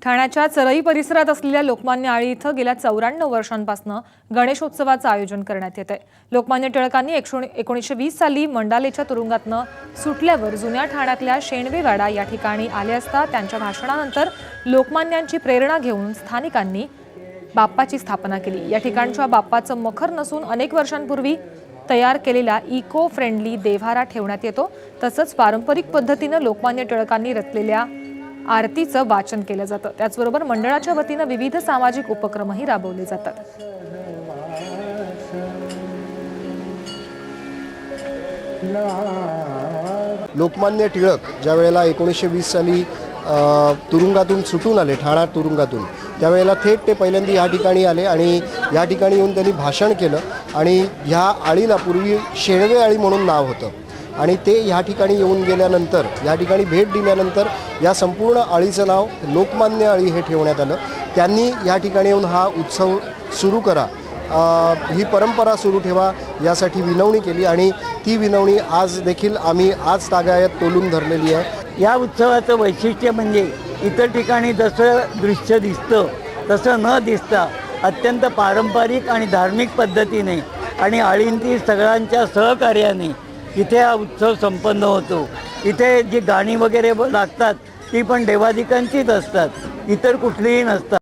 ठाण्याच्या चरई परिसरात असलेल्या लोकमान्य आळी इथं गेल्या 94 वर्षांपासून गणेशोत्सवाचं आयोजन करण्यात येत आहे। लोकमान्य टिळकांनी 1920 साली मंडालेच्या तुरुंगातनं सुटल्यावर जुन्या ठाण्यातल्या शेणवेवाडा या ठिकाणी आले असता त्यांच्या भाषणानंतर लोकमान्यांची प्रेरणा घेऊन स्थानिकांनी बाप्पाची स्थापना केली। या ठिकाणच्या बाप्पाचं मखर नसून अनेक वर्षांपूर्वी तयार केलेला इको फ्रेंडली देव्हारा ठेवण्यात येतो। तसंच पारंपरिक पद्धतीने लोकमान्य टिळकांनी रचलेल्या आरतीचं वाचन केलं जातं। त्याचबरोबर मंडळाच्या वतीने विविध सामाजिक उपक्रमही राबवले जातात। लोकमान्य टिळक ज्या वेळेला 1920 साली तुरुंगातून सुटून आले, ठाणा तुरुंगातून, त्यावेळेला थेट ते पहिल्यांदा या ठिकाणी आले आणि या ठिकाणी येऊन त्यांनी भाषण केलं आणि ह्या आळीला पूर्वी शेणवे आळी म्हणून नाव होतं आणि ते ह्या ठिकाणी येऊन गेल्यानंतर, या ठिकाणी भेट दिल्यानंतर या संपूर्ण आळीचं नाव लोकमान्य आळी हे ठेवण्यात आलं। त्यांनी या ठिकाणी येऊन हा उत्सव सुरू करा, ही परंपरा सुरू ठेवा यासाठी विनवणी केली आणि ती विनवणी आज देखील आम्ही आज तागायत तोलून धरलेली आहे। या उत्सवाचं वैशिष्ट्य म्हणजे इतर ठिकाणी जसं दृश्य दिसतं तसं न दिसता अत्यंत पारंपरिक आणि धार्मिक पद्धतीने आणि आळींतील सगळ्यांच्या सहकार्याने इथे हा उत्सव संपन्न होतो। इथे जी गाणी वगैरे लागतात ती पण देवादिकांचीच असतात, इतर कुठलीही नसतात।